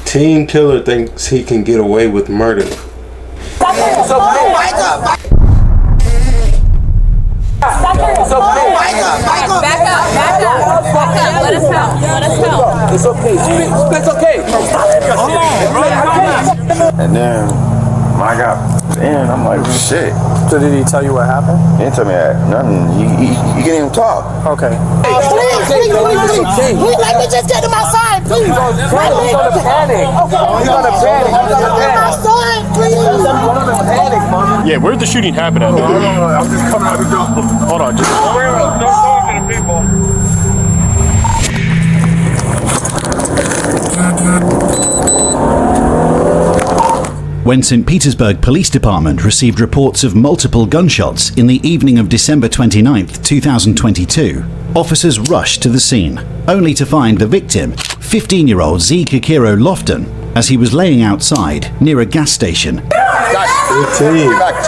Teen killer thinks he can get away with murder. Let us help. It's okay. It's okay. And then when I got in, I'm like, shit. So did he tell you what happened? He didn't tell me nothing. He can't even talk. Okay. Please, let me just get to my side, please. He's gonna panic. He's gonna panic. My son, please. Yeah, where'd the shooting happen at? I'm just coming out the door. Hold on, just Don't talk to the people. When St. Petersburg Police Department received reports of multiple gunshots in the evening of December 29, 2022, officers rushed to the scene, only to find the victim, 15-year-old Z. Kikiro Lofton, as he was laying outside near a gas station. Jump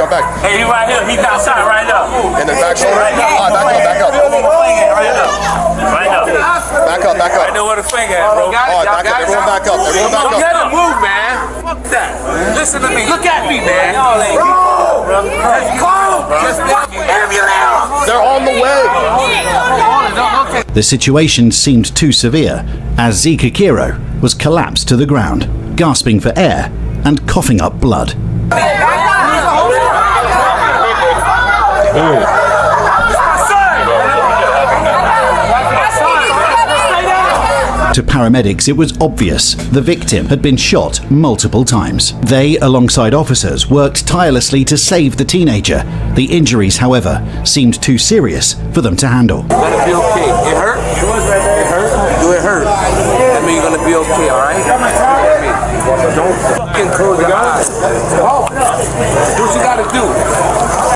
back. Hey, he right here. He's outside right now. In the back shoulder? Right now. All right, back up. Right now. Back up. Right there where the finger at, bro. All right, back up. Everyone back up. Don't get him move, man. Fuck that. Listen to me. Look at me, man. They're on the way. The situation seemed too severe as Z. Kikiro was collapsed to the ground, gasping for air and coughing up blood. To paramedics, it was obvious the victim had been shot multiple times. They, alongside officers, worked tirelessly to save the teenager. The injuries, however, seemed too serious for them to handle. Let it be okay. It hurt? It hurt? Do it hurt? That means you're gonna be okay, alright? Don't fucking close your eyes. Do what you gotta do.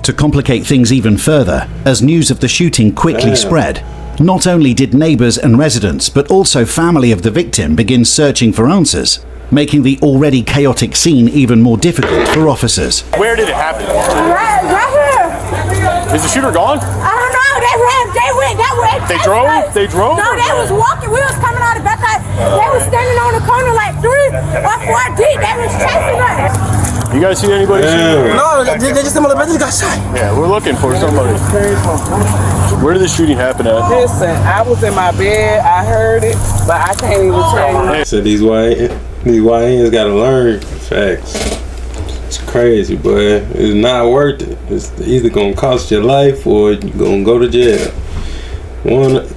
To complicate things even further, as news of the shooting quickly spread, not only did neighbors and residents, but also family of the victim begin searching for answers, making the already chaotic scene even more difficult for officers. where did it happen? Right here. Is the shooter gone? I don't know. They went that way. They drove? They drove? No, they was walking. We was coming out of the back. They was standing on the corner like 3 or 4 deep. They was chasing us. You guys see anybody shooting? No, they just got shot. Yeah, we're looking for somebody. Where did the shooting happen at? Listen, I was in my bed, I heard it, but I can't even tell you. So these YNs gotta learn facts. It's crazy, boy. It's not worth it. It's either gonna cost your life or you're gonna go to jail. One of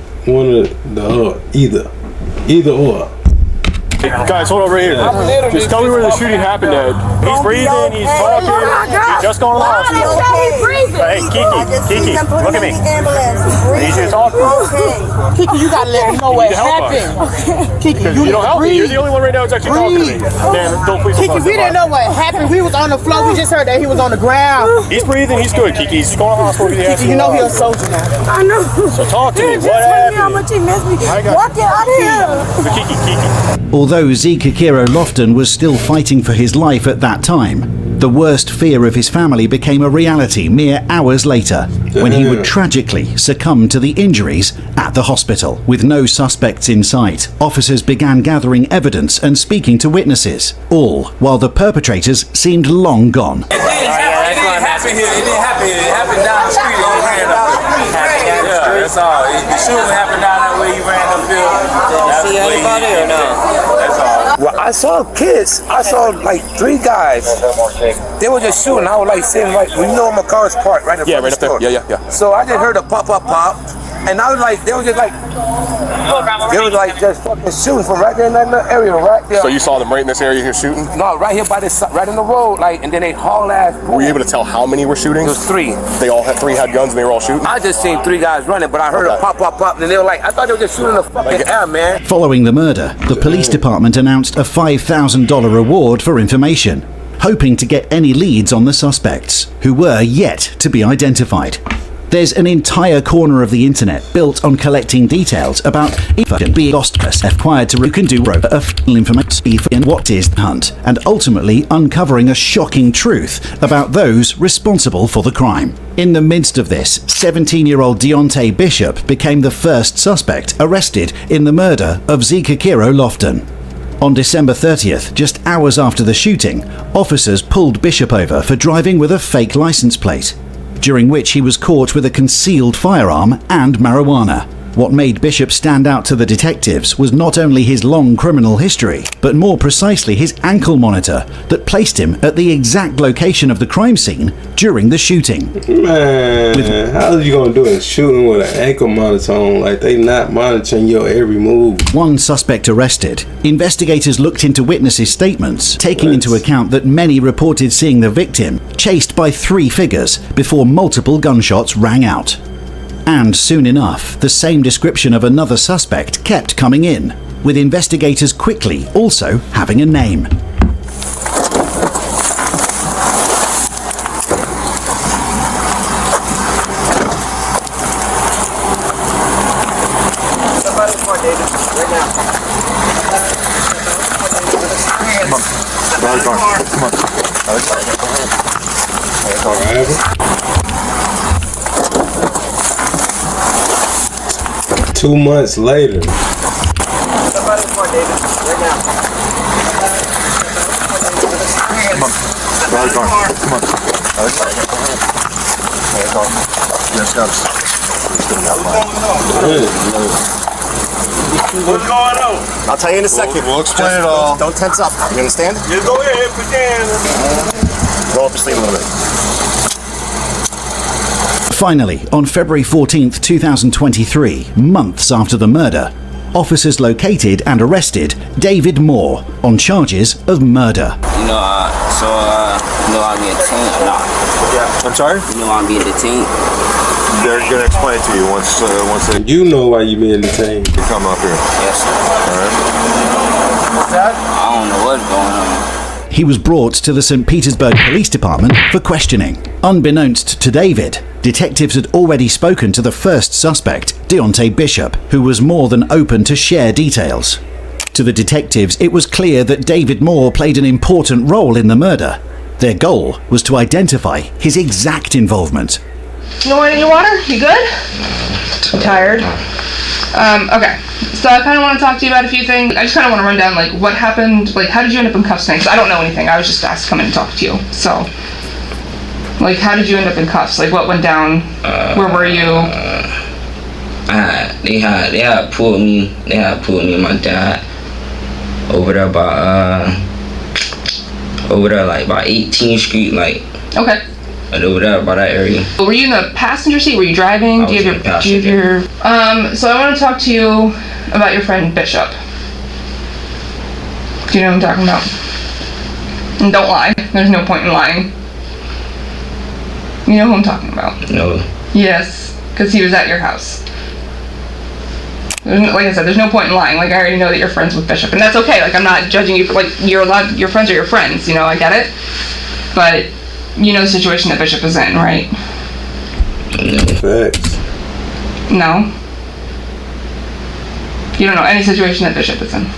the either or. Guys, hold on right here. Just tell me where the shooting happened at. He's breathing, he's talking, he's just gone to the hospital. Hey, Kiki, look at me. I need you to talk. Kiki, you gotta let me know what happened. Kiki, You don't help me. You're the only one right now who's actually talking to me. Dan, don't please. Kiki, we didn't know what happened. We was on the floor. We just heard that he was on the ground. He's breathing, he's good, Kiki. He's going to the hospital. Kiki, you know he's a soldier now. I know. So talk to me. Just What tell me how happened? much he missed me. I got Walking out here. So Kiki. Although Z. Kikiro Lofton was still fighting for his life at that time, the worst fear of his family became a reality mere hours later, when he would tragically succumb to the injuries at the hospital. With no suspects in sight, officers began gathering evidence and speaking to witnesses, all while the perpetrators seemed long gone. It didn't happen here. It didn't happen here. It happened down the street and he ran up here. Yeah, that's all. The shooting happened down that way. He ran up here. Did you see anybody or no? That's all. Well, I saw kids. I saw like 3 guys. They were just shooting. I was like sitting right. We know my car's parked right in front of the store. Yeah. So I just heard a pop, and I was like, they were just just fucking shooting from right there in that little area, right there. So you saw them right in this area here shooting? No, right here by this, right in the road, like, and then they haul ass. Were you able to tell how many were shooting? It was 3. They all had 3 had guns and they were all shooting? I just seen 3 guys running, but I heard a pop, and they were like, I thought they were just shooting the fucking air, man. Following the murder, the police department announced a $5,000 reward for information, hoping to get any leads on the suspects, who were yet to be identified. There's an entire corner of the internet built on collecting details about being acquired to can do information in what is the hunt, and ultimately uncovering a shocking truth about those responsible for the crime. In the midst of this, 17-year-old Deontay Bishop became the first suspect arrested in the murder of Z. Kikiro Lofton. On December 30th, just hours after the shooting, officers pulled Bishop over for driving with a fake license plate, during which he was caught with a concealed firearm and marijuana. What made Bishop stand out to the detectives was not only his long criminal history, but more precisely his ankle monitor that placed him at the exact location of the crime scene during the shooting. Man, how are you gonna do a shooting with an ankle monitor on? Like, they not monitoring your every move. One suspect arrested. Investigators looked into witnesses' statements, taking into account that many reported seeing the victim chased by 3 figures before multiple gunshots rang out. And soon enough, the same description of another suspect kept coming in, with investigators quickly also having a name. Two months later. What's going on? I'll tell you in a second. We'll explain it all. Don't tense up. You understand? Yeah, go ahead, pretend. Roll up your sleeve a little bit. Finally, on February 14th, 2023, months after the murder, officers located and arrested David Moore on charges of murder. You know I'm being detained or not? Yeah. I'm sorry? You know I'm being detained? They're going to explain it to you once they... You know why you being detained. You come up here. Yes, sir. All right. What's that? I don't know what's going on. He was brought to the St. Petersburg Police Department for questioning. Unbeknownst to David, detectives had already spoken to the first suspect, Deontay Bishop, who was more than open to share details. To the detectives, it was clear that David Moore played an important role in the murder. Their goal was to identify his exact involvement. You want any water? You good? I'm tired. Okay. So I kind of want to talk to you about a few things. I just kind of want to run down, like, what happened, like, how did you end up in cuffs tonight? Because I don't know anything. I was just asked to come in and talk to you. So, like, how did you end up in cuffs? Like, what went down? Where were you? They had pulled me and my dad over there by like by 18th Street, like. Okay. Right over there by that area. Were you in the passenger seat? Were you driving? Do you have your so I want to talk to you about your friend Bishop. Do you know what I'm talking about? And don't lie. There's no point in lying. You know who I'm talking about? No. Yes, because he was at your house. Like I said, there's no point in lying. Like, I already know that you're friends with Bishop, and that's okay. Like, I'm not judging you for, like, you're allowed, your friends are your friends, you know, I get it. But you know the situation that Bishop is in, right? Facts. No? You don't know any situation that Bishop is in?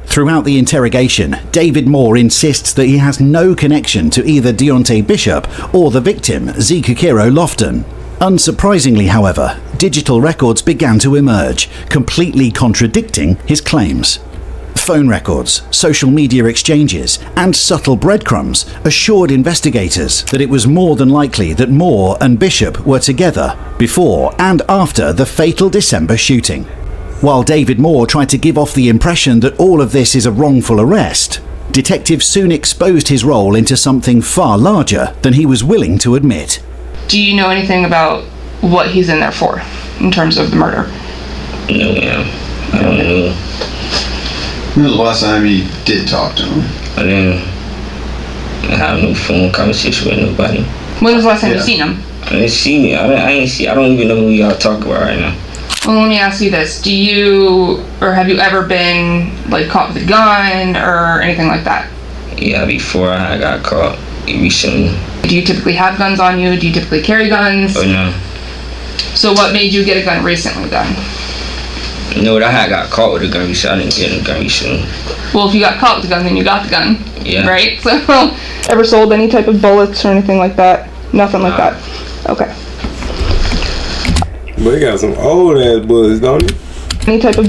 Throughout the interrogation, David Moore insists that he has no connection to either Deontay Bishop or the victim, Zekukiro Lofton. Unsurprisingly, however, digital records began to emerge, completely contradicting his claims. Phone records, social media exchanges, and subtle breadcrumbs assured investigators that it was more than likely that Moore and Bishop were together before and after the fatal December shooting. While David Moore tried to give off the impression that all of this is a wrongful arrest, detectives soon exposed his role into something far larger than he was willing to admit. Do you know anything about what he's in there for, in terms of the murder? No, ma'am. I don't know. When was the last time you did talk to him? I didn't have no phone conversation with nobody. When was the last time you seen him? I didn't see me. I don't even know who y'all talk about right now. Well, let me ask you this. Do you, or have you ever been, like, caught with a gun or anything like that? Yeah, before I got caught recently. Do you typically have guns on you? Do you typically carry guns? Oh, no. So what made you get a gun recently, then? No, I had got caught with a gun recently. I didn't get a gun recently. Well, if you got caught with a gun, then you got the gun. Yeah. Right? So, ever sold any type of bullets or anything like that? Nothing like that? Okay. But he got some old ass bullets, don't he? Any type of...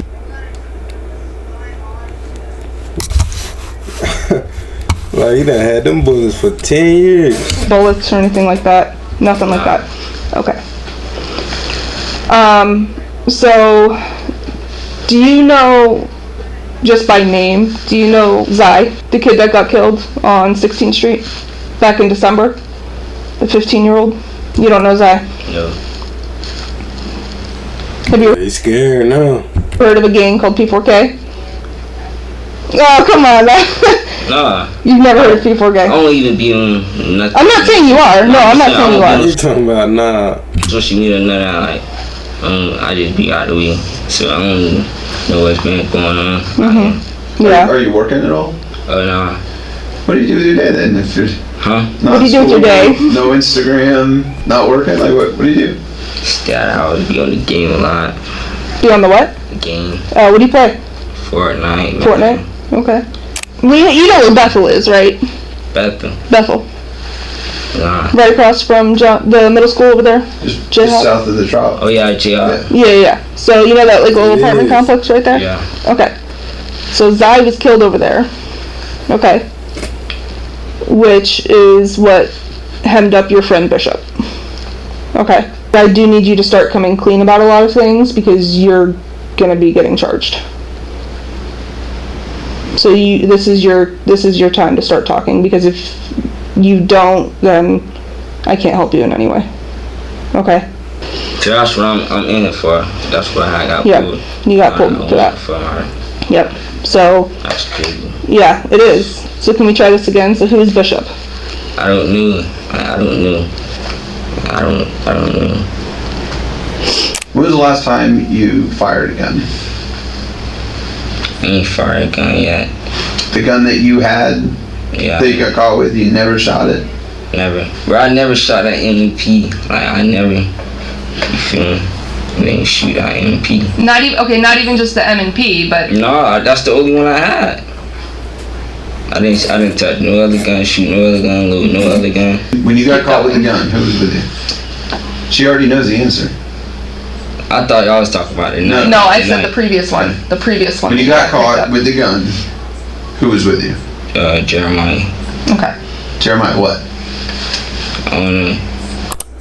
Like, he done had them bullets for 10 years. Bullets or anything like that? Nothing like that. Okay. So, do you know, just by name, do you know Zai, the kid that got killed on 16th Street back in December? The 15-year-old? You don't know Zai? No. Have you He's scared now. heard of a gang called P4K? Oh, come on, man. Nah. You've never heard of P4K? I don't even be on nothing. I'm not saying you are. No, I'm not saying you are. You talking about nah? Social media, nothing. Like, I just be out of the way, so I don't know what's been going on. Yeah. Are you working at all? Nah. What do you do with your day then? If you're What do you do with your day? No Instagram, not working. Like what do you do? Stay out of the house, be on the game a lot. Be on the what? The game. What do you play? Fortnite. Fortnite? Okay. You know where Bethel is, right? Bethel. Bethel. Nah. Right across from the middle school over there? Just J-Hop? south of the drop. Oh yeah, JR. Yeah. So you know that like little apartment Yes. complex right there? Yeah. Okay. So Zai was killed over there. Okay. Which is what hemmed up your friend Bishop. Okay. I do need you to start coming clean about a lot of things because you're gonna be getting charged. So this is your time to start talking, because if you don't, then I can't help you in any way. Okay? So that's what I'm in it for. That's what I got Yeah, pulled. you got pulled for that. Yep. So That's crazy. yeah, it is. So can we try this again? So who is Bishop? I don't know. I don't know. I don't know. When was the last time you fired a gun? I ain't fired a gun yet. The gun that you had, Yeah. that you got caught with, you never shot it? Never. Bro, I never shot at MP. Like, I never. You feel me? I didn't shoot at MP. Not even just the M&P, but No, that's the only one I had. I didn't touch no other gun, shoot no other gun, load no other gun. When you got caught with a gun, who was with you? She already knows the answer. I thought y'all was talking about it. No, I said the previous one. The previous one. When you got caught with the gun, who was with you? Jeremiah. Okay. Jeremiah what? I don't know.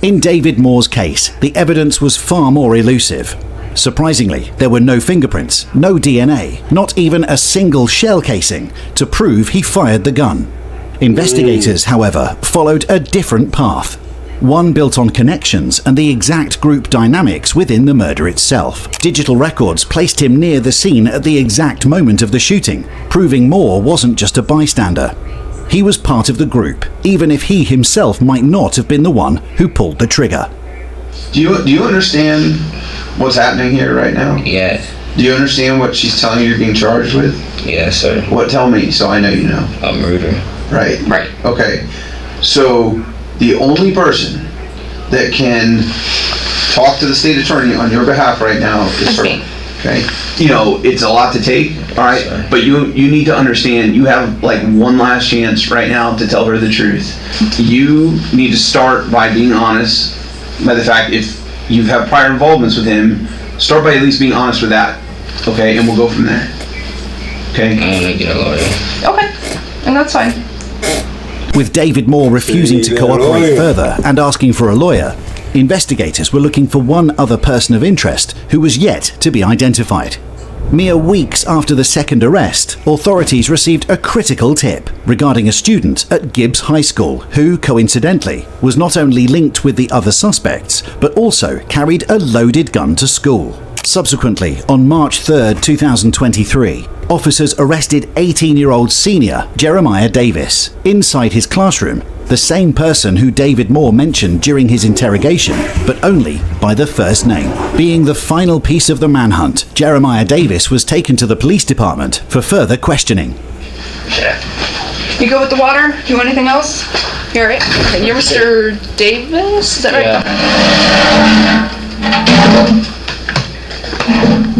In David Moore's case, the evidence was far more elusive. Surprisingly, there were no fingerprints, no DNA, not even a single shell casing to prove he fired the gun. Investigators, however, followed a different path. One built on connections and the exact group dynamics within the murder itself. Digital records placed him near the scene at the exact moment of the shooting, proving Moore wasn't just a bystander. He was part of the group, even if he himself might not have been the one who pulled the trigger. Do you understand what's happening here right now? Yeah. Do you understand what she's telling you you're being charged with? Yes, sir. What? Tell me, so I know you know. A murder. Right. Right. Okay. So the only person that can talk to the state attorney on your behalf right now is her. me. Okay. You know, it's a lot to take, all right? Sure. But you need to understand, you have like one last chance right now to tell her the truth. You need to start by being honest. By the fact, if you have prior involvements with him, start by at least being honest with that. Okay, and we'll go from there. Okay? I want to get a lawyer. Okay. And that's fine. With David Moore refusing to cooperate further and asking for a lawyer, investigators were looking for one other person of interest who was yet to be identified. Mere weeks after the second arrest, authorities received a critical tip regarding a student at Gibbs High School who, coincidentally, was not only linked with the other suspects, but also carried a loaded gun to school. Subsequently, on March 3rd, 2023, officers arrested 18-year-old senior Jeremiah Davis inside his classroom, the same person who David Moore mentioned during his interrogation, but only by the first name. Being the final piece of the manhunt, Jeremiah Davis was taken to the police department for further questioning. You go with the water? Do you want anything else? Here, right? Okay, you're Mr. Davis? Is that right? Yeah.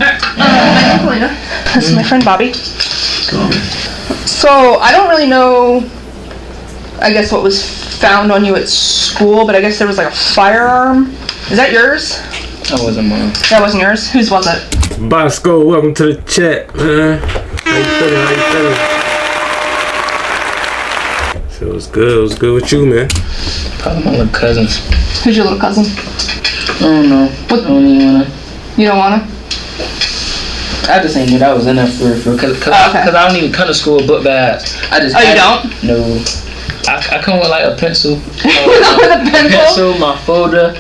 I'm Polina. This is my friend Bobby. So, I don't really know, I guess, what was found on you at school, but I guess there was like a firearm. Is that yours? That wasn't mine. That wasn't yours? Whose was it? Bosco, welcome to the chat, man. How you feeling? What's good? What's good with you, man? Probably my little cousins. Who's your little cousin? I don't know. What? I don't even wanna. You don't wanna? I just ain't knew that was in there for cause I don't even come to school with book bags. I just. Oh, you don't? No. I come with like a pencil. With a pencil? My folder,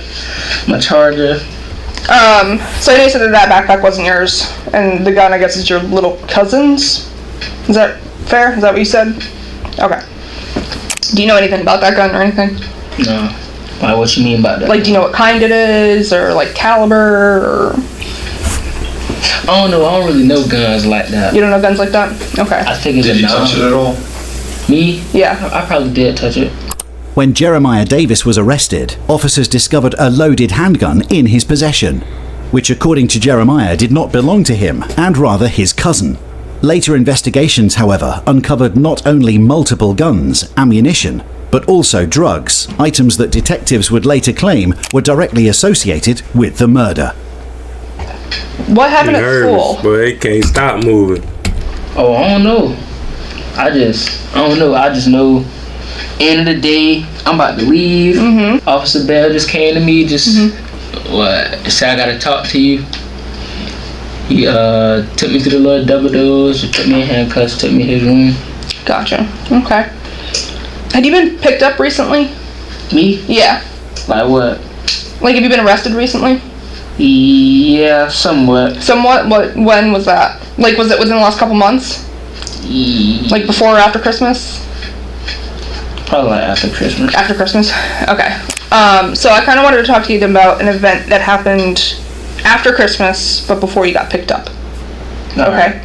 my charger. So I know you said that backpack wasn't yours, and the gun, I guess, is your little cousin's. Is that fair? Is that what you said? Okay. Do you know anything about that gun or anything? No. Why? What you mean by that? Like, do you know what kind it is, or like caliber, or? I don't know. I don't really know guns like that. You don't know guns like that? Okay. I think it's Did you touch it at all? Me? Yeah. I probably did touch it. When Jeremiah Davis was arrested, officers discovered a loaded handgun in his possession, which according to Jeremiah did not belong to him and rather his cousin. Later investigations, however, uncovered not only multiple guns, ammunition, but also drugs, items that detectives would later claim were directly associated with the murder. What happened at school? But it can't stop moving. Oh, I don't know. I don't know. I just know. End of the day, I'm about to leave. Officer Bell just came to me, said I gotta talk to you. He took me to the little double doors, put me in handcuffs, took me to his room. Gotcha. Okay. Had you been picked up recently? Me? Yeah. Like what? Like, have you been arrested recently? Yeah, somewhat. Somewhat? When was that? Like, was it within the last couple months? Like before or after Christmas? Probably like after Christmas. After Christmas? Okay. So I kind of wanted to talk to you then about an event that happened after Christmas, but before you got picked up. Okay.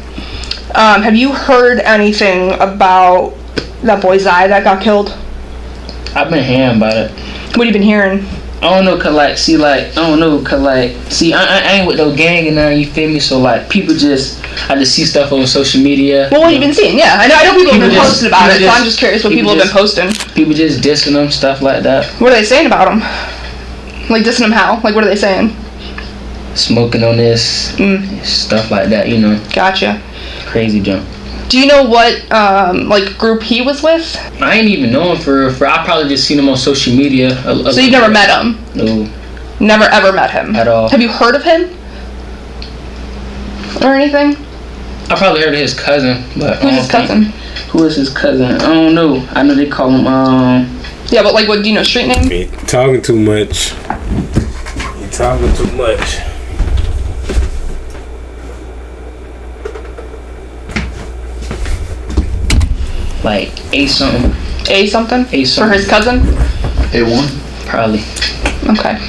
Have you heard anything about that boy Zai that got killed? I've been hearing about it. What have you been hearing? I don't know, I ain't with no gang and nothing, you feel me? So like, I just see stuff on social media. Well, what have you been seeing? Yeah, I know people have been posting about it, so I'm just curious what people have been posting. People just dissing them, stuff like that. What are they saying about them? Like, dissing them how? Like, what are they saying? Smoking on this, stuff like that, you know. Gotcha. Crazy junk. Do you know what, like, group he was with? I ain't even know him for I probably just seen him on social media. So you've never met him? No. Never ever met him? At all. Have you heard of him? Or anything? I probably heard of his cousin, but who's his cousin? Who is his cousin? I don't know. I know they call him, Yeah, but like, what, do you know street name? You talking too much. You talking too much. Like A something. A something? A something. For his cousin? A1? Probably. Okay.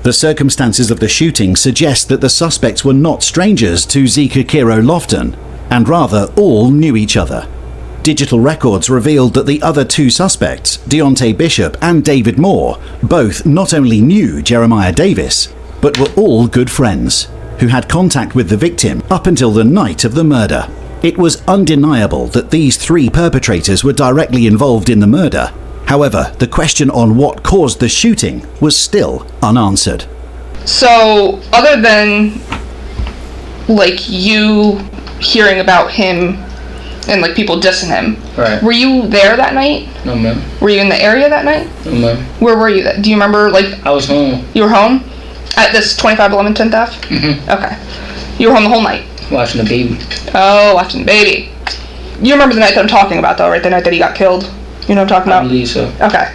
The circumstances of the shooting suggest that the suspects were not strangers to Zika Kiro Lofton, and rather all knew each other. Digital records revealed that the other two suspects, Deontay Bishop and David Moore, both not only knew Jeremiah Davis, but were all good friends, who had contact with the victim up until the night of the murder. It was undeniable that these three perpetrators were directly involved in the murder. However, the question on what caused the shooting was still unanswered. So, other than, like, you hearing about him and, like, people dissing him, right, were you there that night? No, ma'am. Were you in the area that night? No, ma'am. Where were you? Do you remember, like... I was home. You were home? At this 2511 10th Ave? Mm-hmm. Okay. You were home the whole night? Watching the baby. Oh, watching the baby. You remember the night that I'm talking about, though, right? The night that he got killed? You know what I'm talking about? I believe so. Okay.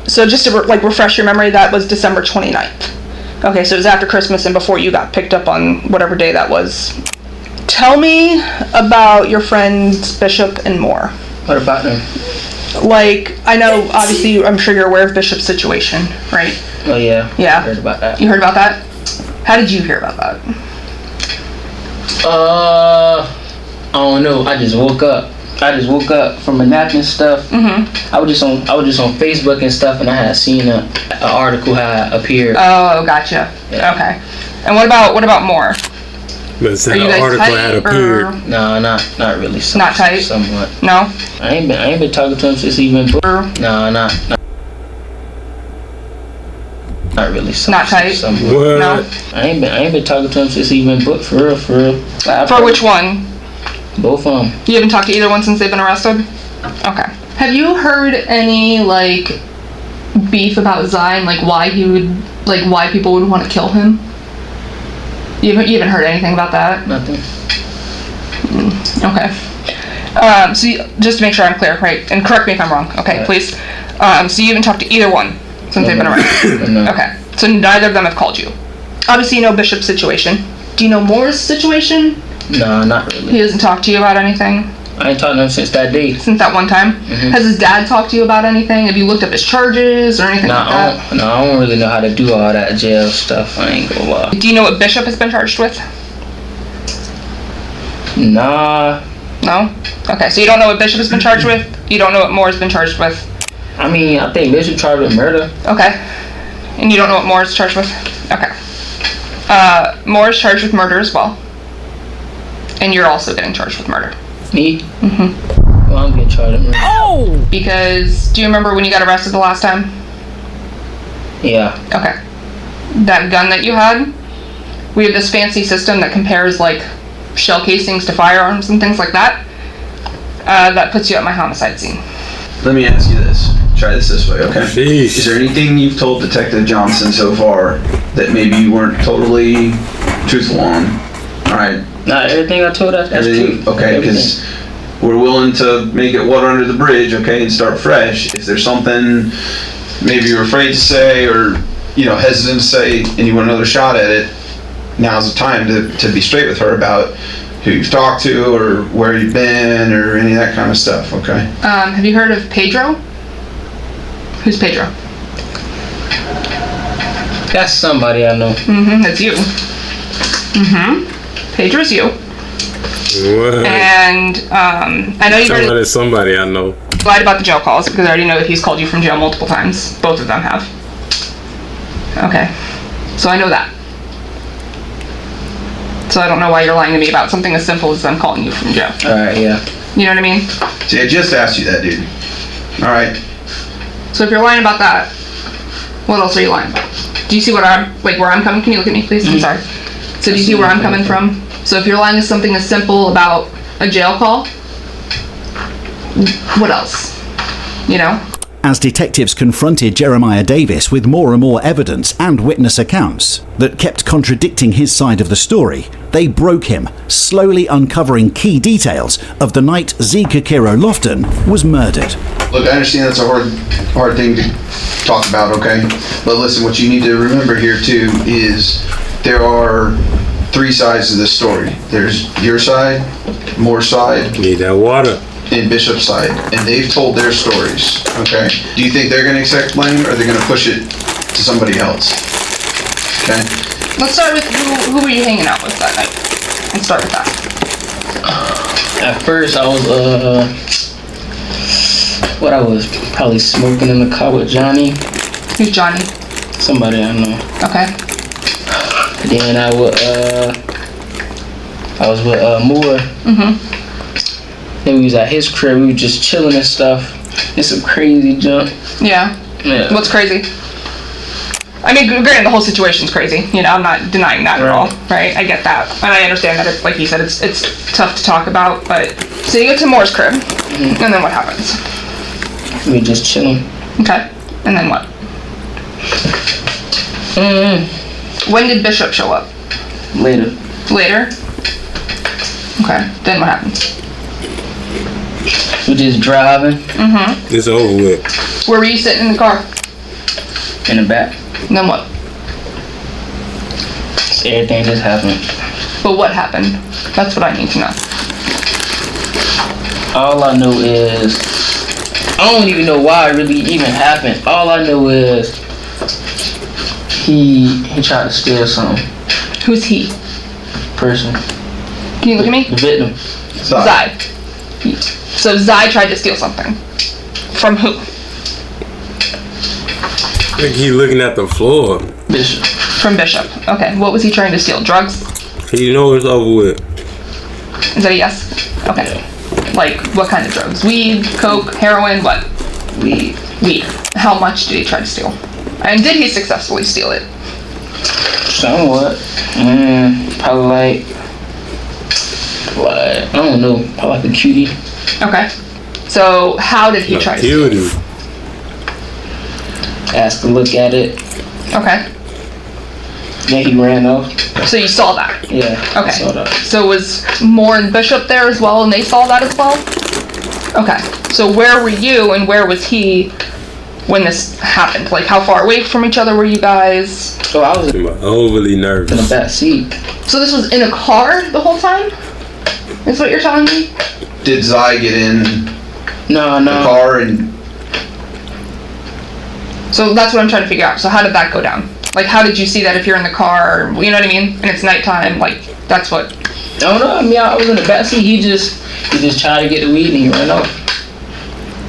So just to refresh your memory, that was December 29th. Okay, so it was after Christmas and before you got picked up on whatever day that was. Tell me about your friends Bishop and Moore. What about them? Like, I know, obviously, I'm sure you're aware of Bishop's situation, right? Oh, yeah. Yeah. I heard about that. You heard about that? How did you hear about that? I don't know. I just woke up from a nap and stuff. Mm-hmm. I was just on Facebook and stuff, and I had seen an article had appeared. Oh, gotcha. Yeah. Okay. And what about Moore? But said the article had appeared. No, not really. Not tight. Somewhat. No. I ain't been talking to him since he went. No, not really. Not tight. Somewhat. No. I ain't been talking to him since he went booked for real. For which one? Both of them. You haven't talked to either one since they've been arrested? Okay. Have you heard any, like, beef about Zion? Like, why people would want to kill him? You haven't heard anything about that? Nothing. Okay. So just to make sure I'm clear, right? And correct me if I'm wrong, okay, please. So you haven't talked to either one since they've been around? No. Okay. So neither of them have called you. Obviously you know Bishop's situation. Do you know Moore's situation? No, not really. He doesn't talk to you about anything? I ain't talked to him since that day. Since that one time? Has his dad talked to you about anything? Have you looked up his charges or anything like that? I don't really know how to do all that jail stuff. I ain't gonna lie. Do you know what Bishop has been charged with? Nah. No? Okay, so you don't know what Bishop has been charged with? You don't know what Moore's been charged with? I mean, I think Bishop charged with murder. Okay. And you don't know what Moore's charged with? Okay. Moore's charged with murder as well. And you're also getting charged with murder. Me? Mm-hmm. Well, I'm getting charged with murder. Oh! Because, do you remember when you got arrested the last time? Yeah. Okay. That gun that you had, we have this fancy system that compares, like, shell casings to firearms and things like that. That puts you at my homicide scene. Let me ask you this. Try this way, okay? Jeez. Is there anything you've told Detective Johnson so far that maybe you weren't totally truthful on? All right. Not everything I told us. That's Everything, true. okay? Because we're willing to make it water under the bridge, okay, and start fresh. Is there something maybe you're afraid to say, or hesitant to say, and you want another shot at it? Now's the time to be straight with her about who you've talked to, or where you've been, or any of that kind of stuff, okay? Have you heard of Pedro? Who's Pedro? That's somebody I know. Mm-hmm, that's you. Mm-hmm. Pedro's you. What? And, I know you've already somebody I know. lied about the jail calls, because I already know that he's called you from jail multiple times. Both of them have. Okay. So I know that. So I don't know why you're lying to me about something as simple as them calling you from jail. Alright, yeah. You know what I mean? See, I just asked you that, dude. All right. So if you're lying about that, what else are you lying about? Do you see where I'm coming? Can you look at me, please? I'm sorry. So do you see where I'm coming from? So if you're lying to something as simple about a jail call, what else? As detectives confronted Jeremiah Davis with more and more evidence and witness accounts that kept contradicting his side of the story, they broke him, slowly uncovering key details of the night Z. Kakiro Lofton was murdered. Look, I understand that's a hard thing to talk about, okay? But listen, what you need to remember here too is there are three sides to this story. There's your side, Moore's side, Need that water. and Bishop's side, and they've told their stories, okay? Do you think they're gonna accept blame, or are they gonna push it to somebody else? Okay? Let's start with who were you hanging out with that night? Let's start with that. At first, I was, I was probably smoking in the car with Johnny. Who's Johnny? Somebody I know. Okay. Then I was with Moore. Mm-hmm. Then we was at his crib. We was just chilling and stuff. It's some crazy junk. Yeah. What's crazy? I mean, granted, the whole situation's crazy. I'm not denying that at all, right? I get that, and I understand that. Like you said, it's tough to talk about. But so you get to Moore's crib, and then what happens? We were just chilling. Okay. And then what? When did Bishop show up? Later. Later? Okay. Then what happens? We just driving. Mm-hmm. It's over with. Where were you sitting in the car? In the back. And then what? Everything just happened. But what happened? That's what I need to know. All I know is I don't even know why it really even happened. All I know is he tried to steal something. Who's he? Person. Can you look at me? The victim. Zai. So Zai tried to steal something. From who? I think he looking at the floor. Bishop. From Bishop. Okay. What was he trying to steal? Drugs? He know it's over with. Is that a yes? Okay. Like, what kind of drugs? Weed, coke, heroin, what? Weed. Weed. How much did he try to steal? And did he successfully steal it? Somewhat. Probably like, I don't know, probably like a cutie. Okay. So how did he try to Killed him. Asked to look at it. Okay. Then he ran off. So you saw that? Yeah. Okay. I saw that. So was Moore and Bishop there as well, and they saw that as well? Okay. So where were you and where was he when this happened? Like, how far away from each other were you guys? So I was overly nervous. in the back seat. So this was in a car the whole time? Is what you're telling me? Did Zai get in No. the car and... So that's what I'm trying to figure out. So how did that go down? Like, how did you see that if you're in the car, you know what I mean? And it's nighttime, like, that's what... I don't know. I mean, I was in the back seat. He just tried to get the weed and he ran off.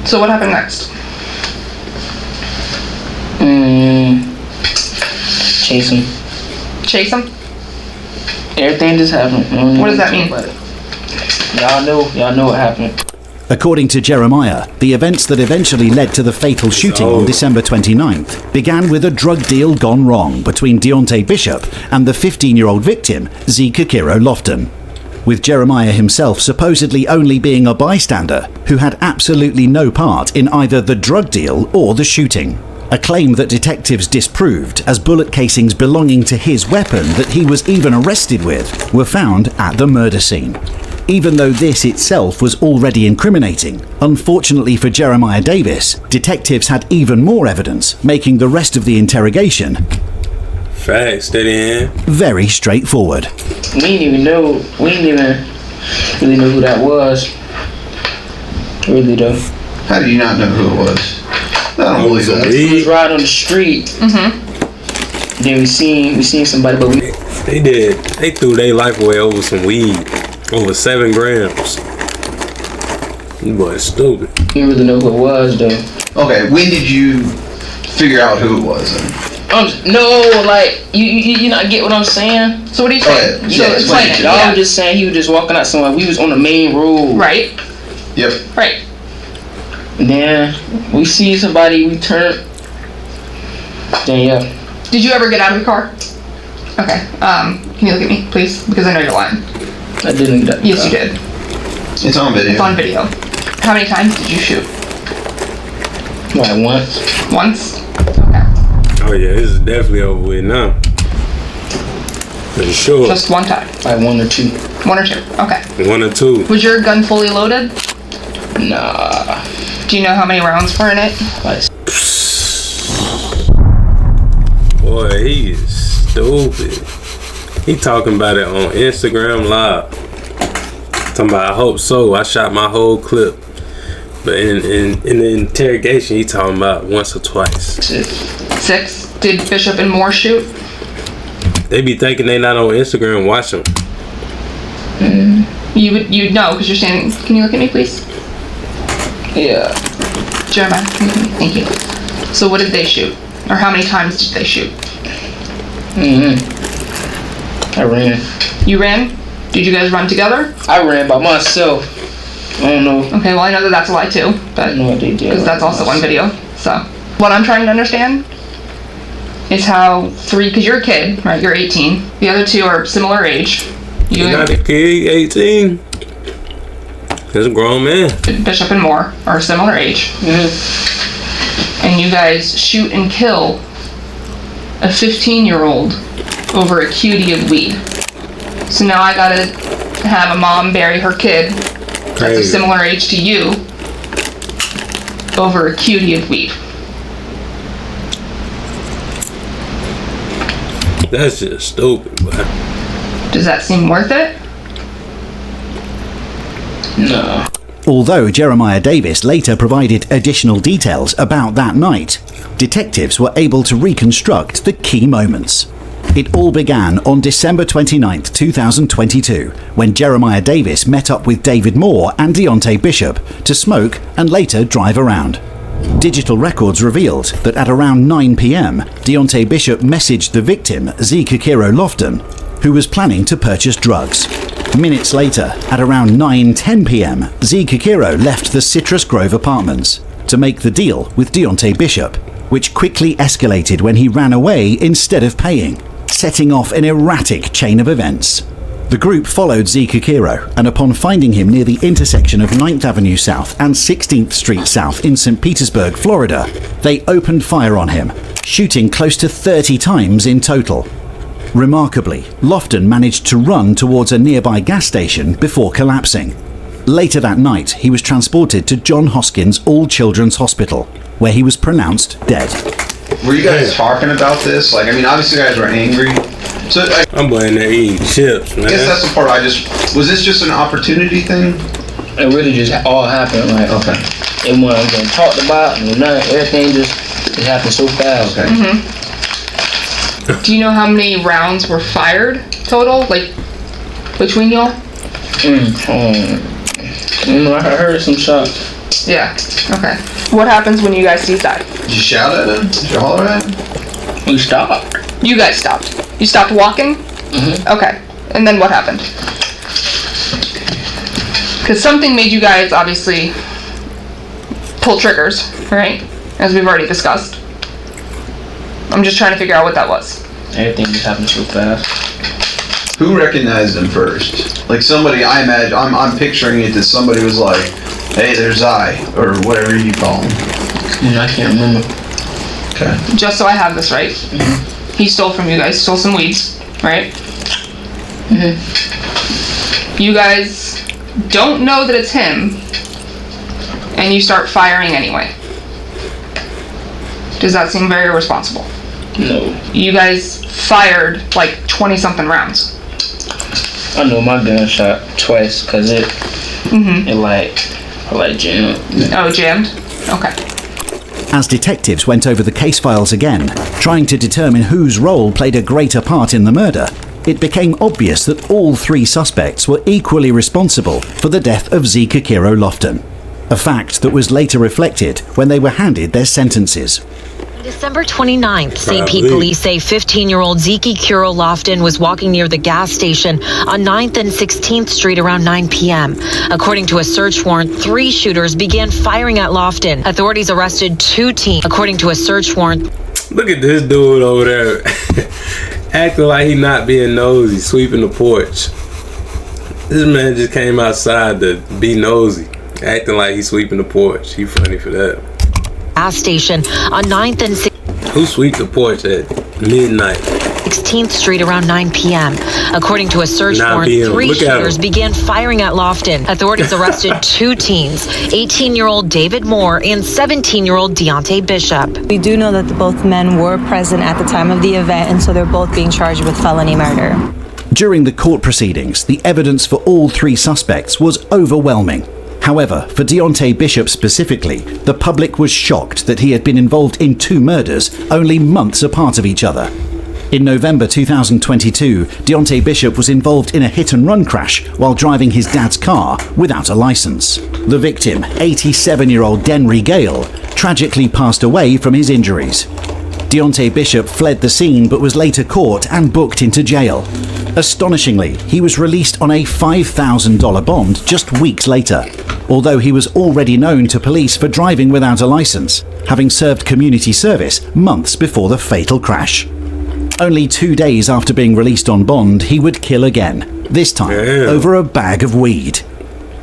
So what happened next? Chase him. Chase him? Everything just happened. What does that mean? Y'all know what happened. According to Jeremiah, the events that eventually led to the fatal shooting on December 29th began with a drug deal gone wrong between Deontay Bishop and the 15-year-old victim, Zikakiro Lofton, with Jeremiah himself supposedly only being a bystander who had absolutely no part in either the drug deal or the shooting. A claim that detectives disproved, as bullet casings belonging to his weapon that he was even arrested with were found at the murder scene. Even though this itself was already incriminating, unfortunately for Jeremiah Davis, detectives had even more evidence, making the rest of the interrogation Facts, steady in. very straightforward. We didn't even really know who that was. Really though. How do you not know who it was? I don't believe that. We was riding on the street. Then we seen somebody, but they threw their life away over some weed. Over 7 grams. You boy stupid. You didn't really know who it was though. Okay, when did you figure out who it was then? You not get what I'm saying? So what are you saying? So explain it. I was just saying he was just walking out somewhere. We was on the main road. Right. Yep. Right. And then we see somebody, we turn. Then yeah. Did you ever get out of the car? Okay. Can you look at me, please? Because I know you're lying. I didn't. Yes, you did. It's on video. It's on video. How many times did you shoot? Like once. Once? Okay. Oh yeah, this is definitely over with now. For sure. Just one time? Like 1 or 2. 1 or 2, okay. 1 or 2. Was your gun fully loaded? Nah. Do you know how many rounds were in it? Boy, he is stupid. He talking about it on Instagram Live. Talking about, I hope so. I shot my whole clip. But in the interrogation, he talking about once or twice. 6. Did Bishop and Moore shoot? They be thinking they not on Instagram watching. You'd know because you're standing. Can you look at me, please? Yeah. Jeremiah, thank you. So what did they shoot? Or how many times did they shoot? I ran. You ran? Did you guys run together? I ran by myself. I don't know. Okay, well I know that that's a lie too, but no, they did. Because that's also on video. So what I'm trying to understand is how 3, because you're a kid, right? You're 18. The other 2 are similar age. You're not a kid, 18. He's a grown man. Bishop and Moore are similar age. And you guys shoot and kill a 15-year-old over a cutie of weed. So now I gotta have a mom bury her kid that's a similar age to you over a cutie of weed. That's just stupid, man. Does that seem worth it? No. Although Jeremiah Davis later provided additional details about that night, detectives were able to reconstruct the key moments. It all began on December 29th, 2022, when Jeremiah Davis met up with David Moore and Deontay Bishop to smoke and later drive around. Digital records revealed that at around 9 p.m, Deontay Bishop messaged the victim, Zikakiro Lofton, who was planning to purchase drugs. Minutes later, at around 9:10 p.m, Zikakiro left the Citrus Grove apartments to make the deal with Deontay Bishop, which quickly escalated when he ran away instead of paying, setting off an erratic chain of events. The group followed Zeke Akiro, and upon finding him near the intersection of 9th Avenue South and 16th Street South in St. Petersburg, Florida, they opened fire on him, shooting close to 30 times in total. Remarkably, Lofton managed to run towards a nearby gas station before collapsing. Later that night, he was transported to John Hoskins All Children's Hospital, where he was pronounced dead. Were you guys talking about this? Like, I mean, obviously you guys were angry. So I'm going there eating chips, man. I guess that's the part was this just an opportunity thing? It really just all happened. Like, okay. It wasn't getting talked about, and everything just it happened so fast. Okay. Mm-hmm. Do you know how many rounds were fired total, like between y'all? I heard some shots. Yeah. Okay. What happens when you guys see that? Did you shout at him? Did you holler at him? We stopped. You guys stopped. You stopped walking? Mm-hmm. Okay. And then what happened? Because something made you guys obviously pull triggers, right? As we've already discussed. I'm just trying to figure out what that was. Everything just happened so fast. Who recognized him first? Like somebody, I imagine, I'm picturing it that somebody was like, hey, there's I, or whatever you call him. I can't remember. Okay. Just so I have this right. Mm-hmm. He stole from you guys, stole some weeds, right? Mm-hmm. You guys don't know that it's him, and you start firing anyway. Does that seem very irresponsible? No. You guys fired like 20-something rounds. I know my gun shot twice because it jammed. Oh, it jammed? Okay. As detectives went over the case files again, trying to determine whose role played a greater part in the murder, it became obvious that all three suspects were equally responsible for the death of Zeke Akiro Lofton, a fact that was later reflected when they were handed their sentences. December 29th, St. Pete police say 15-year-old Zeke Akiro Lofton was walking near the gas station on 9th and 16th Street around 9 p.m. According to a search warrant, 3 shooters began firing at Lofton. Authorities arrested 2 teens. According to a search warrant... Look at this dude over there acting like he not being nosy, sweeping the porch. This man just came outside to be nosy, acting like he's sweeping the porch. He funny for that. Gas station on 9th and 16th. Who sweep the porch at midnight? 16th Street around 9 p.m. According to a search warrant, 3 shooters began firing at Lofton. Authorities arrested 2 teens, 18-year-old David Moore and 17-year-old Deontay Bishop. We do know that both men were present at the time of the event, and so they're both being charged with felony murder. During the court proceedings, the evidence for all 3 suspects was overwhelming. However, for Deontay Bishop specifically, the public was shocked that he had been involved in 2 murders only months apart of each other. In November 2022, Deontay Bishop was involved in a hit-and-run crash while driving his dad's car without a license. The victim, 87-year-old Denry Gale, tragically passed away from his injuries. Deontay Bishop fled the scene but was later caught and booked into jail. Astonishingly, he was released on a $5,000 bond just weeks later, although he was already known to police for driving without a license, having served community service months before the fatal crash. Only 2 days after being released on bond, he would kill again, this time over a bag of weed.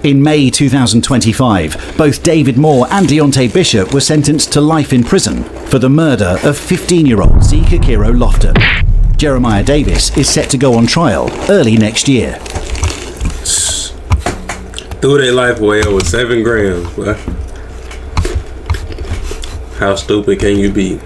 In May 2025, both David Moore and Deontay Bishop were sentenced to life in prison for the murder of 15-year-old Zeke Akiro Lofton. Jeremiah Davis is set to go on trial early next year. Threw their life away over 7 grams, boy. How stupid can you be?